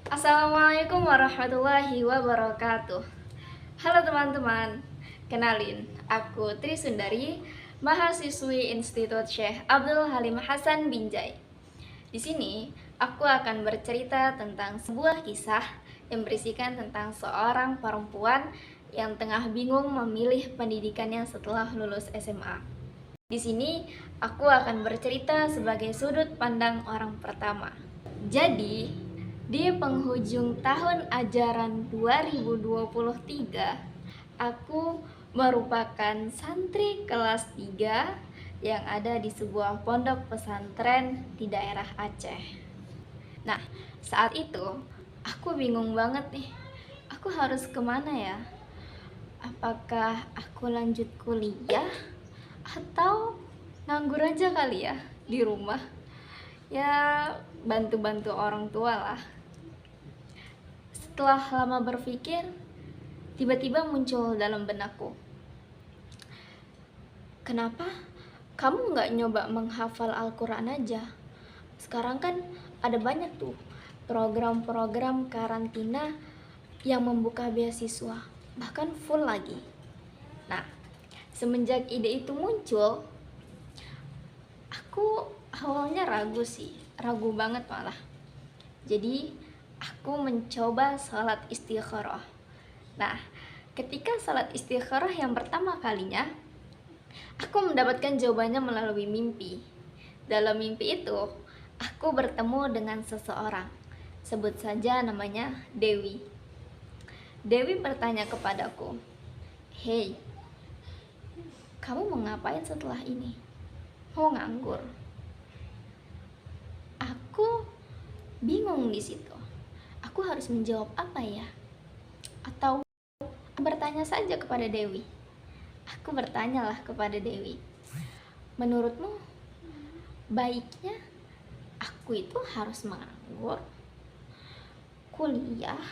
Assalamualaikum warahmatullahi wabarakatuh. Halo teman-teman, kenalin, aku Tri Sundari, mahasiswi Institut Syekh Abdul Halim Hasan Binjai. Di sini, aku akan bercerita tentang sebuah kisah yang berisikan tentang seorang perempuan yang tengah bingung memilih pendidikannya setelah lulus SMA. Di sini, aku akan bercerita sebagai sudut pandang orang pertama. Jadi, di penghujung tahun ajaran 2023, aku merupakan santri kelas 3 yang ada di sebuah pondok pesantren di daerah Aceh. Nah, saat itu aku bingung banget nih. Aku harus kemana ya? Apakah aku lanjut kuliah atau nganggur aja kali ya di rumah? Ya, bantu-bantu orang tua lah. Setelah lama berpikir, tiba-tiba muncul dalam benakku, kenapa kamu nggak nyoba menghafal Al-Quran aja? Sekarang kan ada banyak tuh program-program karantina yang membuka beasiswa, bahkan full lagi. Nah, semenjak ide itu muncul, aku awalnya ragu banget malah. Jadi, aku mencoba sholat istikharah. Nah, ketika sholat istikharah yang pertama kalinya, aku mendapatkan jawabannya melalui mimpi. Dalam mimpi itu, aku bertemu dengan seseorang. Sebut saja namanya Dewi. Dewi bertanya kepadaku, "Hei, kamu mau ngapain setelah ini? Mau nganggur?" Aku bingung di situ. Aku harus menjawab apa ya? Atau bertanya saja kepada Dewi. Aku bertanyalah kepada Dewi, menurutmu baiknya aku itu harus menganggur, kuliah,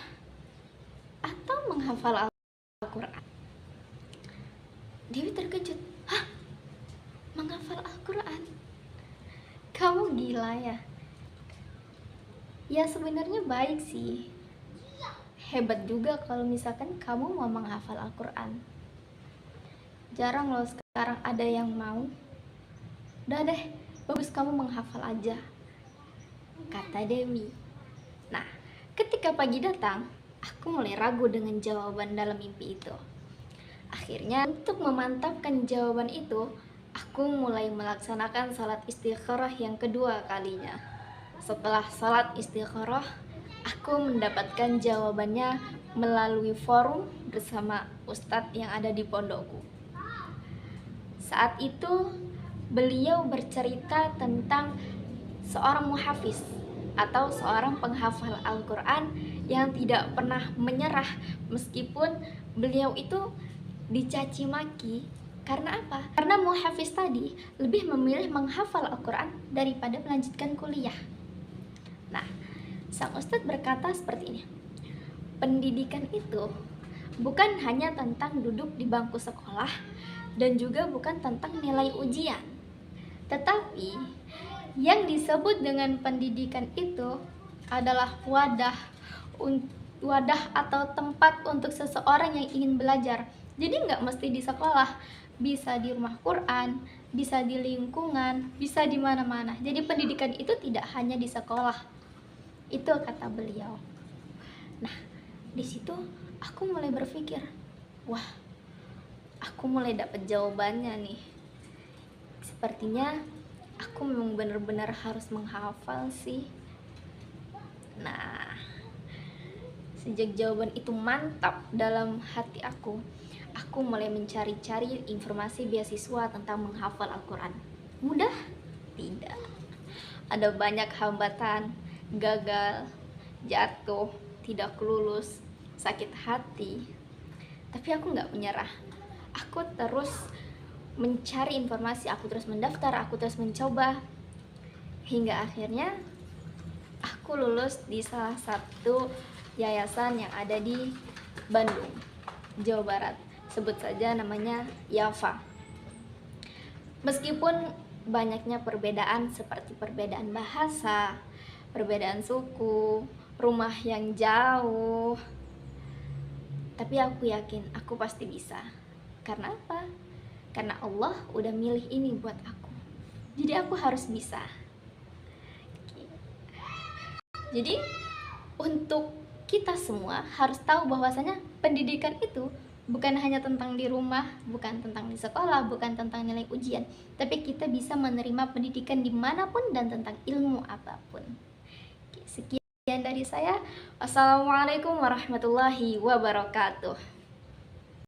atau menghafal Al-Quran? Dewi terkejut. Hah? Menghafal Al-Quran? Kamu gila ya? Ya sebenarnya baik sih. Hebat juga kalau misalkan kamu mau menghafal Al-Quran. Jarang loh sekarang ada yang mau. Udah deh, bagus kamu menghafal aja, kata Dewi. Nah, ketika pagi datang, aku mulai ragu dengan jawaban dalam mimpi itu. Akhirnya, untuk memantapkan jawaban itu, aku mulai melaksanakan salat istikharah yang kedua kalinya. Setelah salat istikharah, aku mendapatkan jawabannya melalui forum bersama ustadz yang ada di pondokku. Saat itu, beliau bercerita tentang seorang muhafiz atau seorang penghafal Al-Quran yang tidak pernah menyerah meskipun beliau itu dicaci maki. Karena apa? Karena muhafiz tadi lebih memilih menghafal Al-Quran daripada melanjutkan kuliah. Nah, sang ustadz berkata seperti ini, pendidikan itu bukan hanya tentang duduk di bangku sekolah dan juga bukan tentang nilai ujian, tetapi yang disebut dengan pendidikan itu adalah wadah atau tempat untuk seseorang yang ingin belajar. Jadi nggak mesti di sekolah, bisa di rumah Quran, bisa di lingkungan, bisa di mana-mana. Jadi pendidikan itu tidak hanya di sekolah. Itu kata beliau. Nah, di situ aku mulai berpikir, wah, aku mulai dapat jawabannya nih. Sepertinya aku memang benar-benar harus menghafal sih. Nah, sejak jawaban itu mantap dalam hati aku mulai mencari-cari informasi beasiswa tentang menghafal Al-Quran. Mudah? Tidak. Ada banyak hambatan, gagal, jatuh, tidak lulus, sakit hati. Tapi aku nggak menyerah. Aku terus mencari informasi, aku terus mendaftar, aku terus mencoba. Hingga akhirnya aku lulus di salah satu yayasan yang ada di Bandung, Jawa Barat. Sebut saja namanya Yafa. Meskipun banyaknya perbedaan seperti perbedaan bahasa, perbedaan suku, rumah yang jauh. Tapi aku yakin aku pasti bisa. Karena apa? Karena Allah udah milih ini buat aku. Jadi aku harus bisa. Jadi untuk kita semua harus tahu bahwasanya pendidikan itu bukan hanya tentang di rumah, bukan tentang di sekolah, bukan tentang nilai ujian, tapi kita bisa menerima pendidikan dimanapun dan tentang ilmu apapun. Sekian dari saya. Wassalamualaikum warahmatullahi wabarakatuh.